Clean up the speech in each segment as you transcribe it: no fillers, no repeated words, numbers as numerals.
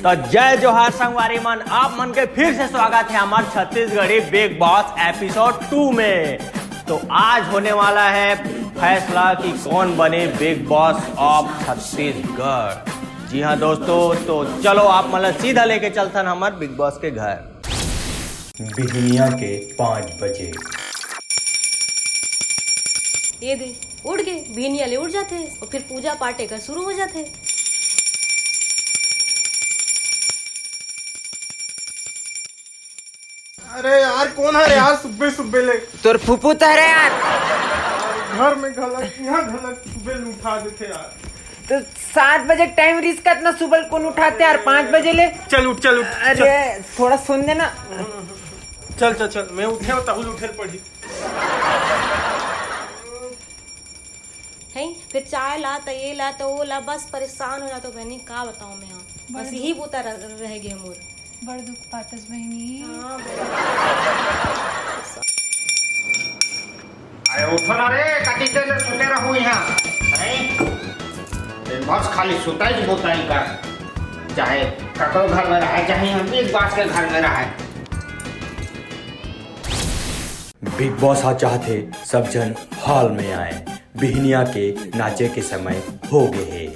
तो जय जोहार संगवारी मन, आप मन के फिर से स्वागत है हमारे छत्तीसगढ़ी बिग बॉस एपिसोड 2 में। तो आज होने वाला है फैसला कि कौन बने बिग बॉस ऑफ छत्तीसगढ़। जी हाँ दोस्तों, तो चलो आप मतलब सीधा लेके चलते हमारे बिग बॉस के घर। बिहनिया के 5 बजे ये दे उड़ के बिहनिया ले उड़ जाते और फिर पूजा पाठ कर शुरू हो जाते। अरे यार कौन है यार? सुबह सुबह ले तोर फुफू तो है यार। घर में गलत यहाँ गलत सुबह उठा देते यार। तो 7 बजे टाइम रिस्क इतना सुबह कौन उठाते यार? 5 बजे ले चल उठ चल उठ। अरे थोड़ा सुन देना। चल चल चल मैं उठे और ताहुल उठे पड़ी है फिर चाय ला तो ये ला तो वो ला, बस परेशान हो जाता तो बहनी का बताऊं मैं। यहाँ बस यही बोता रह गए मोर। बड़ दुख पातस बहनी। हाँ अरे उठो ना रे, कति देर सुते रहू यहाँ नहीं? बस खाली सुताई बोताई कर, चाहे ककरो घर में रहे चाहे हम बिग बॉस के घर में रहे। बिग बॉस आ चाहते सब जन हॉल में आए। बिहनिया के नाचे के समय हो गए है।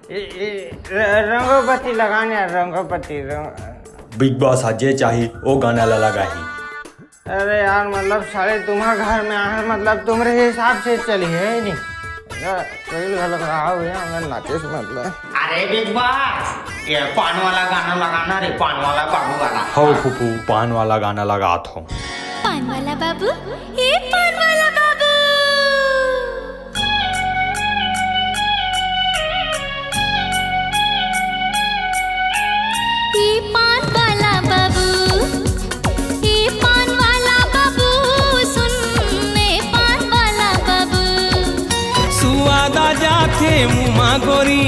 रंगोपति लगाने रंगोपति बिग बॉस आज जे चाहिए वो गाना लगा ही। अरे यार मतलब सारे तुम्हारे घर में आए मतलब तुम्हारे हिसाब से चली है नहीं नाचे से मतलब। अरे बिग बॉस ये पान वाला गाना लगाना रे, पान वाला बाबू वाला। हो फूफू पान वाला गाना लगा हो। पान वाला बाबू, ये पान वाला बाबू। ये पान वाला बाबू, ये पान वाला बाबू, सुन ये पान वाला बाबू। सुवादा जाथे मुमा गोरी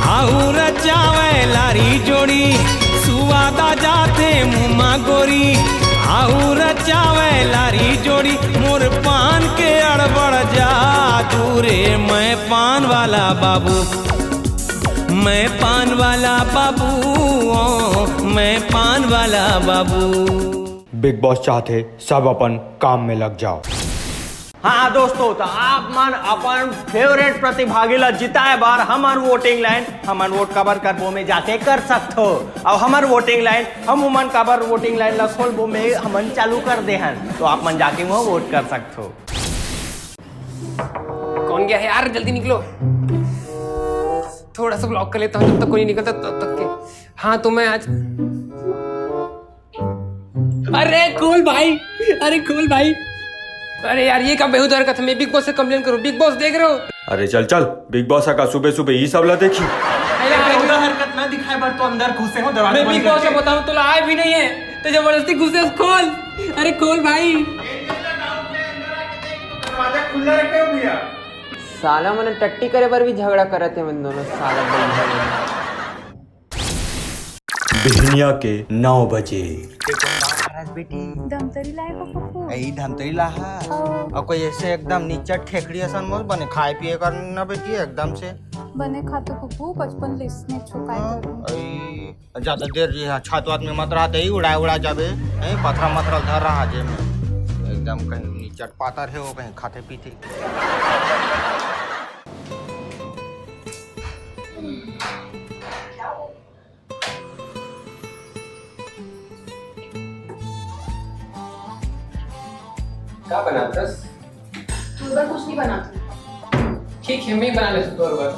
आऊ रचावे लारी जोड़ी। सुवादा जाथे मुमा गोरी आऊ रचावे लारी जोड़ी। मोर पान के अड़बड़ जा दूरे, मैं पान वाला बाबू, मैं पान वाला बाबू, ओ मैं पान वाला बाबू। बिग बॉस चाहते सब अपन काम में लग जाओ। हाँ दोस्तों, तो आप मन अपन फेवरेट प्रतिभागी ला जिताए बार हमार वोटिंग लाइन हमार वोट कवर कर वो में जाके कर सकते हो। और हमार वोटिंग लाइन हम उमन कवर वोटिंग लाइन ला खोल वो में हमन चालू कर दे हैं, तो आप मन जाके वहाँ वोट कर सकते हो। कौन गया है यार? जल्दी निकलो, थोड़ा सा ब्लॉक कर लेता हूँ जब तक कोई नहीं निकलता तब तक के। हाँ तो मैं आज अरे खोल भाई, अरे खोल भाई। अरे यार ये का बेहुदा हरकत है। मैं बिग बॉस से कंप्लेन करूँ? बिग बॉस देख रहे हो? अरे चल चल, बिग बॉस का सुबह सुबह ये सब ला देखी। हरकत ना दिखाए बार तो अंदर घुसे हो दरवाजा। मैं बिग बॉस से बताऊँ तो आए भी नहीं है तो जबरदस्ती घुसे। खोल, अरे खोल भाई। दरवाजा खुला रखे हो भैया। साला मैंने टट्टी करे पर भी झगड़ा करे थे मन दोनों साला। बिहनिया के 9 बजे बेटी धमतरी लाए को पप्पू। यही धमतरी लाहा और कोई ऐसे एकदम नीचा ठेकड़ी असन मत बने, खाए पिए करना बेटी एकदम से बने खातो पप्पू 55 लिस्ट ने छुकाई करूं। ज्यादा देर जी छत वात में मत रहते ही उड़ा उड़ा जाबे नहीं, पथरा मथरा धर रहा जे में एकदम कहीं नीचा पातर है वो कहीं खाते पीते। क्या बनाता? कुछ नहीं बनाती। ठीक है मैं बना लेता हूँ। और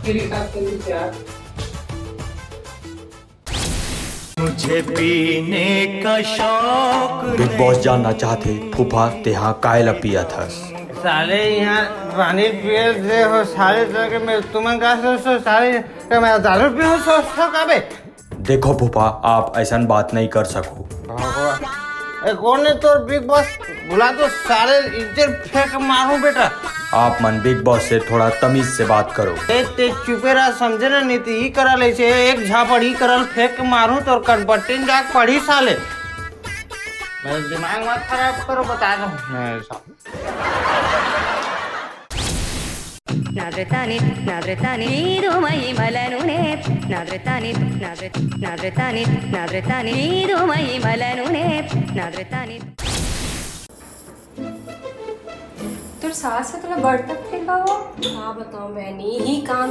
तेरे साथ कर प्यार। मुझे पीने का शौक। बिग बॉस जानना चाहते फूफा तेहा कायला पिया था। साले यहाँ पानी पिए थे हो सारे जगह में तुम्हें क्या सोचो सारे मैं दारू पीऊँ सोचो कबे? देखो फूफा आप ऐसा बात नहीं कर सको। कौन है तो बिग बॉस बुला तो सारे इज्जत फेंक मारूं बेटा। आप मन बिग बॉस से थोड़ा तमीज से बात करो। ते चुपे रहा समझे ना नीति ही करा ले से एक झापड़ ही करल फेंक मारूं तो कनबट्टिन जाके पढ़ी साले। मेरा दिमाग मत खराब करो, बता दो। నాదృతాని నాదృతాని నీరుమయి మలనునే నాదృతాని నాదృతాని నాదృతాని నీరుమయి మలనునే నాదృతాని तो सास से तुला बढ़तक थे का वो हाँ बताओ बहनी, यही काम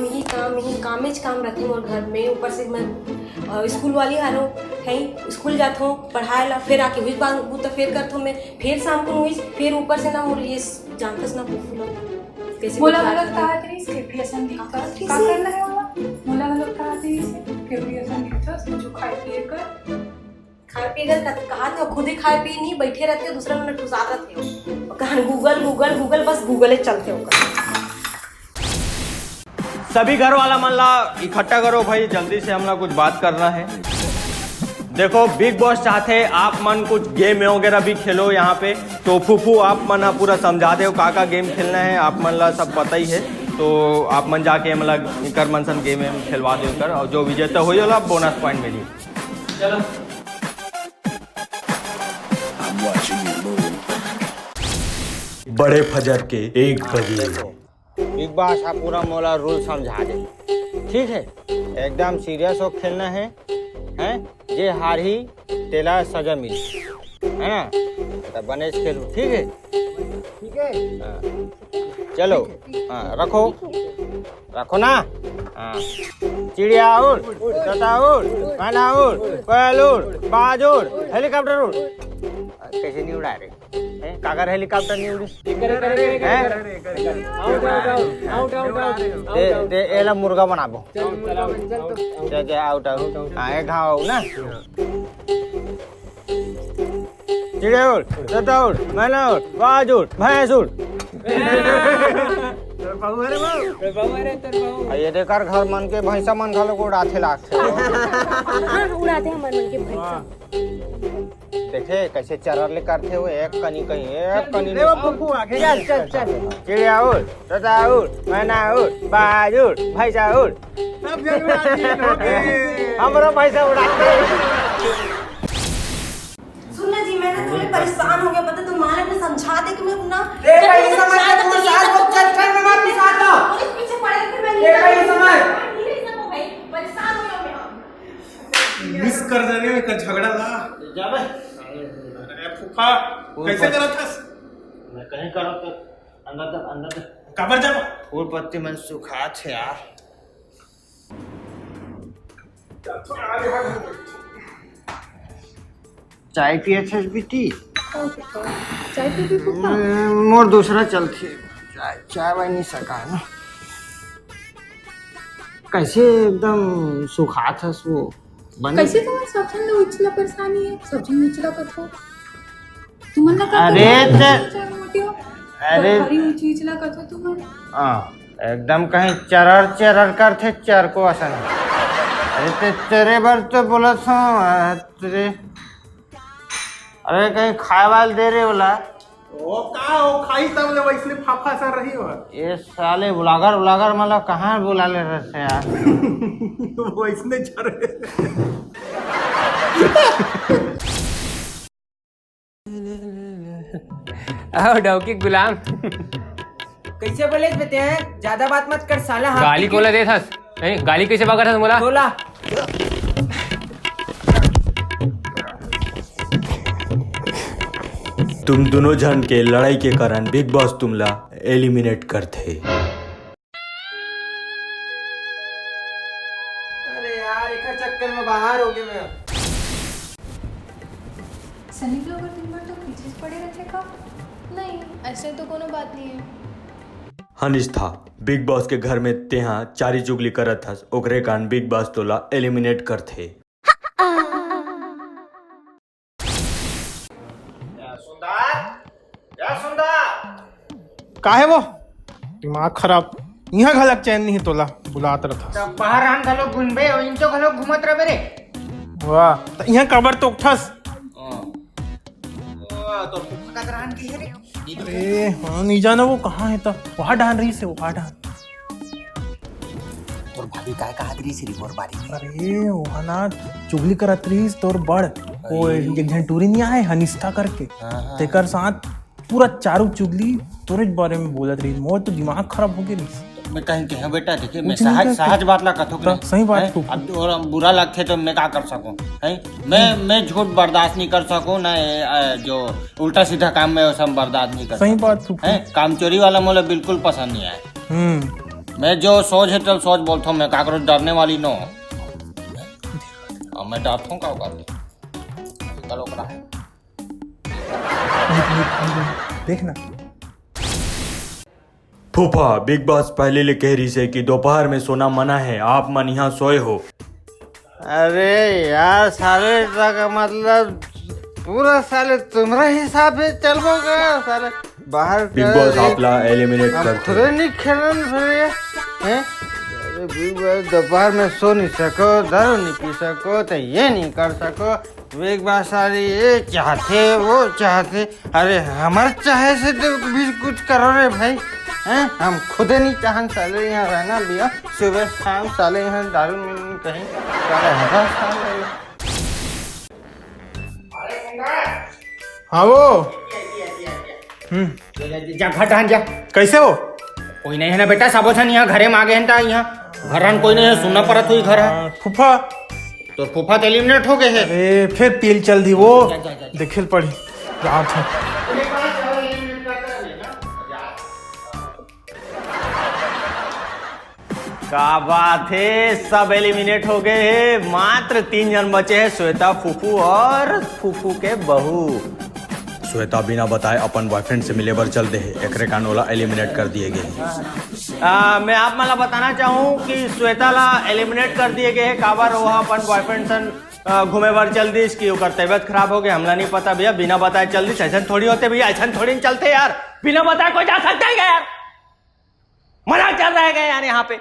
में रहती हूँ घर में। ऊपर से मैं स्कूल वाली आ रहा हूँ है, स्कूल जाता हूँ पढ़ाए ला, फिर आके हुई बात तो फिर करता हूँ मैं, फिर शाम को हुई, फिर ऊपर से ना हो ये जानते ना कैसे बोला गलत कहा तेरी इसके भी ऐसा नहीं का करना है वाला बोला गलत कहा तेरी से के भी ऐसा नहीं था जो खाए पिए कर खाए पिए कर कहा थे, खुद ही खाए पिए नहीं बैठे रहते हो, दूसरा मिनट घुसाते थे कहा गूगल बस गूगल ही चलते हो। सभी घर वाला मन ला इकट्ठा करो भाई, जल्दी से हम लोग कुछ बात करना है। देखो बिग बॉस चाहते आप मन कुछ गेम वगैरह भी खेलो यहाँ पे, तो फूफू आप मन पूरा समझा दे का गेम खेलना है, आप मन ला सब पता ही है। तो आप मन जाके मतलब कर मनसन गेम खेलवा दे कर, और जो विजेता हो जाला बोनस पॉइंट मिली। चलो बड़े फजर के 1 बजे बिग बॉस आप पूरा मोला रूल समझा दे, ठीक है? एकदम सीरियस हो खेलना है, हैं? जे हारी तेला सजा मिली है ना, तो बने खेलो, ठीक है? हाँ। चलो हाँ रखो ना। हाँ चिड़िया उड़, तोता उड़, मैना उड़, कोयल उड़, बाज उड़, हेलीकॉप्टर उड़। कैसे नहीं उड़ा रहे काकर हेलीकॉप्टर नहीं उड़ी? दे एला मुर्गा बनाबो, आउट हाँ घाव ना। चिड़िया उड़, तोता उड़, मैना उड़, बाज उड़, भैंस उड़। ये देकर घर मन के भैंसा मन घालो को उड़ाते लागते उड़ाते हैं मन के भैंसा। देखे कैसे चरले करते हुए एक कनी कहीं एक कनी चल चिड़िया उड़, तोता उड़, मैना उड़, बाज उड़, भैंसा उड़। हमरो भैंसा उड़ाते। सुनना जी मैं ना थोड़ी परेशान हो गया, पता तुम्हारे ने समझा दे कि मैं अपना पीछे पड़े फिर मैं परेशान हो गया मैं। मिस कर देने में का झगड़ा ला जाबे अरे फूफा कैसे करत हस? मैं कहीं करत अंदर काबर जाबा फूल पत्ती मन सुखा छे यार। चाय पिए छे बेटी? चाय पी भी फूफा मोर दूसरा चलती चाय वाय नहीं सका है ना। कैसे एकदम सुखा था वो बने। कैसे तुम्हारे सब्जी में उछला परेशानी है? सब्जी में उछला कथो तुम ना अरे हरी उछला कथो तुम हाँ एकदम कहीं चरर करते चर को आसन। अरे तेरे बार तो बोला था तेरे, अरे कहीं खाए वाल दे रहे बोला ओ का ओ खाई तब ले वैसे फाफा सा रही हो। ये साले ब्लॉगर मतलब कहाँ बुला ले रहे थे यार। वैसे चर आओ डौकी गुलाम कैसे बोले बेटे हैं? ज्यादा बात मत कर साला। गाली कोला दे था नहीं, गाली कैसे बका था बोला बोला तुम दोनों जन के लड़ाई के कारण बिग बॉस तुमला एलिमिनेट करते। अरे यार एक चक्कर में बाहर हो गए मैं। सनी लोग दिन भर तो पीछे पड़े रहते का? नहीं ऐसे तो कोनो बात नहीं है। हनीश था बिग बॉस के घर में तेहा चारी चुगली करत था, ओकरे कारण बिग बॉस तोला एलिमिनेट करते। काहे वो दिमाग खराब यहाँ घलक चैन नहीं तोला बुलात रहा बाहर हम घलो घूमबे और इन तो घलो घूमत रहे रे। वाह तो यहाँ कबर तो उठस। तो फूफा का दरान की है रे। अरे हाँ नहीं जाना वो कहाँ है तो वहाँ डाल रही से वहाँ डाल। तोर भाभी काय कहा रही से मोर बारी में? अरे वहाँ ना चुगली करत रही तोर बड़ वो एक झंटूरी नहीं आए हनिष्ठा करके तेकर साथ पूरा चारू चुगली तोरे बारे में बोलत रही। मोर तो दिमाग खराब हो गई। मैं कहीं कहे बेटा देखिए मैं कुछ नहीं सहज कहते। सहज बात ला कथो तो सही बात फूफू। अब और बुरा लगते तो मैं क्या कर सकूं है मैं झूठ बर्दाश्त नहीं कर सकूं ना जो उल्टा सीधा काम में वो सब बर्दाश्त नहीं कर सही सकूं। बात फूफू। है काम चोरी वाला मुझे बिल्कुल पसंद नहीं आया। मैं जो सोच है तो सोच बोलता हूँ मैं काकरोच डरने वाली नो मैं डरता हूँ क्या करती कल ओकरा है देखना फूफा बिग बॉस पहले ले कह रही से कि दोपहर में सोना मना है, आप मन यहाँ सोए हो। अरे यार सारे का मतलब पूरा साले तुम्हारा हिसाब से चलोगे सारे बाहर बिग बॉस आपला एलिमिनेट करते खुदे नहीं खेलन फिर हैं अरे बिग बॉस दोपहर में सो नहीं सको दारू नहीं पी सको तो ये नहीं कर सको बिग बॉस सारे ये चाहते वो चाहते अरे हमारे चाहे से तो भी कुछ करो रे भाई हैं हम खुदे नहीं चाहन साले यहाँ रहना भैया सुबह शाम साले यहाँ दारू में कहीं साले हरा साले हाँ वो जा घर टहन जा कैसे हो कोई नहीं है ना बेटा साबोधन यहाँ घरे में आ गए हैं यहाँ घर कोई नहीं है सुनना पड़त हुई घर है फूफा तो फूफा तो एलिमिनेट हो गए है ए फिर पील चल दी वो देखिल पड़ी रात है क्या बात है, सब एलिमिनेट हो गए हैं। मात्र 3 जन बचे हैं, श्वेता, फूफू और फूफू के बहू। श्वेता बिना बताए अपन बॉयफ्रेंड से मिले बर चल दे है, एकरे कान ओला एलिमिनेट कर दिए गए। मैं आप मला बताना चाहूँ कि श्वेता ला एलिमिनेट कर दिए गए हैं। काबर वो अपन बॉयफ्रेंड सन घूमे बर चल दी, इसकी ओकर तबियत खराब हो गई, हमला नहीं पता भैया, बिना बताए चल दी। ऐसा थोड़ी होते भैया, ऐसा थोड़ी नहीं चलते यार, बिना बताए कोई जा सकता है क्या यार? मना चल रहा है यार यहाँ पे,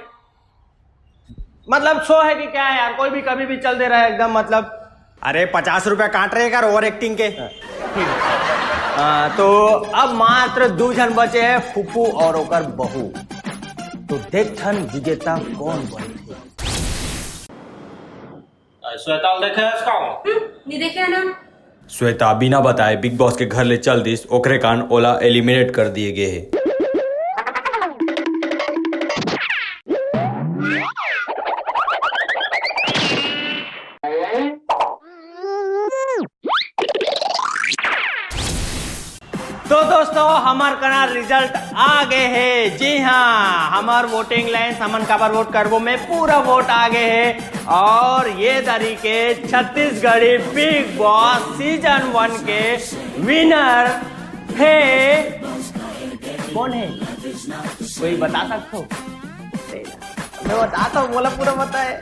मतलब शो है कि क्या है यार, कोई भी कभी भी चल दे रहा है एकदम, मतलब अरे 50 रुपया काट रहे यार ओवर एक्टिंग के। ठीक है, तो अब मात्र 2 जन बचे हैं, फूफू और ओकर बहू। तो देखन विजेता कौन बने। श्वेता देखे इसका नहीं देखे ना श्वेता बिना बताए बिग बॉस के घर ले चल दिस, ओकरे कान ओला एलिमिनेट कर दिए गए है। तो दोस्तों हमार कना रिजल्ट आ गए हैं। जी हाँ, हमार वोटिंग लाइन समन काबर वोट करबो में पूरा वोट आ गए हैं और ये तरीके छत्तीसगढ़ी बिग बॉस सीजन 1 के विनर है। कौन है, कोई बता सकते हो? मैं बताता हूँ, बोला पूरा पता है।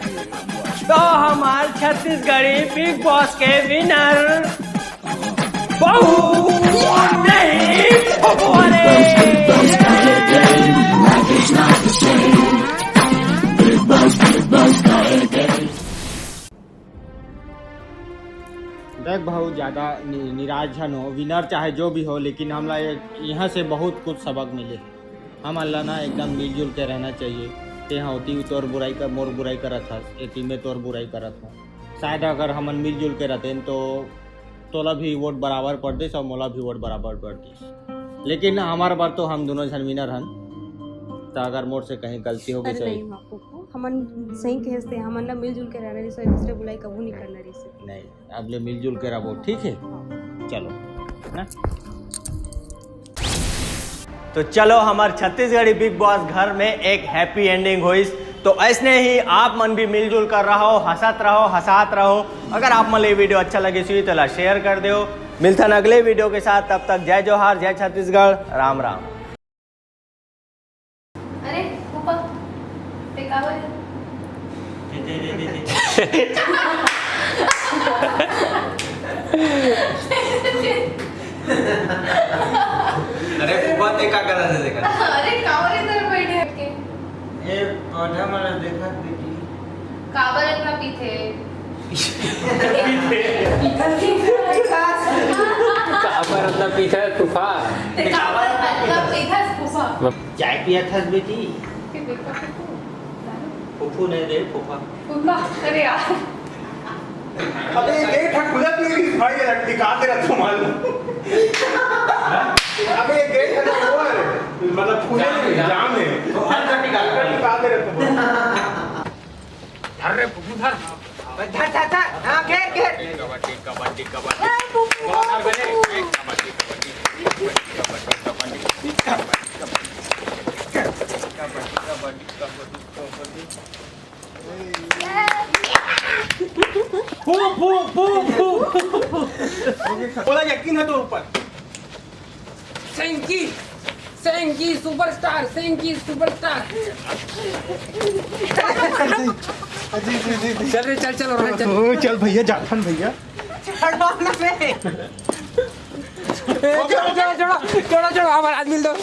तो हमार छत्तीसगढ़ी बिग बॉस के विनर देख बहुत ज़्यादा निराश जन हो, विनर चाहे जो भी हो, लेकिन हमला यहाँ से बहुत कुछ सबक मिले। हम अल्लाह ना एकदम मिलजुल के रहना चाहिए। ते होती तोर बुराई कर मोर बुराई करत था, एटी में तोर बुराई करत था। शायद अगर हम मिलजुल के रहते तो तोला भी वोट बराबर पड़ते और मोला भी वोट बराबर पड़ती, लेकिन हमारे बार तो हम दोनों जन विनर हन। तो अगर मोर से कहीं गलती हो गई सही हमन सही कहते हैं, हमन ना मिलजुल के रहना रही, एक दूसरे बुलाई कबू नहीं करना रही से। नहीं, अब ले मिलजुल के रहो, ठीक है? चलो ना। तो चलो हमारे छत्तीसगढ़ी बिग बॉस घर में एक हैप्पी एंडिंग हुई। तो ऐसे ही आप मन भी मिलजुल कर रहो, हंसत रहो, हंसात रहो। अगर आप मन ये वीडियो अच्छा लगी सी तो शेयर कर दो। मिलता है अगले वीडियो के साथ, तब तक जय जोहार, जय छत्तीसगढ़, राम राम। अरे पापा ते का बोले? अरे फूफा ते का कर रहे थे देखा? अरे कावर इधर बैठे के ये पौधा मैंने देखा देखी कावर इतना पीते काबर अपना पीछा फूफा ते कावर मतलब इधर फूफा चाय पिया था बेटी? फूफू नहीं दे फूफा। फूफा अरे यार अबे ये ठक खुला प्लीज भाई ये लट्टी कहां तेरा तुम मालूम? अबे ये गेट है ना वो है। मतलब पुणे में जाम है तो हर निकाल दे रहे थे। अरे फुफू धर धर हाँ घेर कबड्डी बोला यकीन है तो ऊपर। सेंकी सुपरस्टार चल रे चल और चल चल भैया जाफन भैया छोड़ो हमारा आदमी दो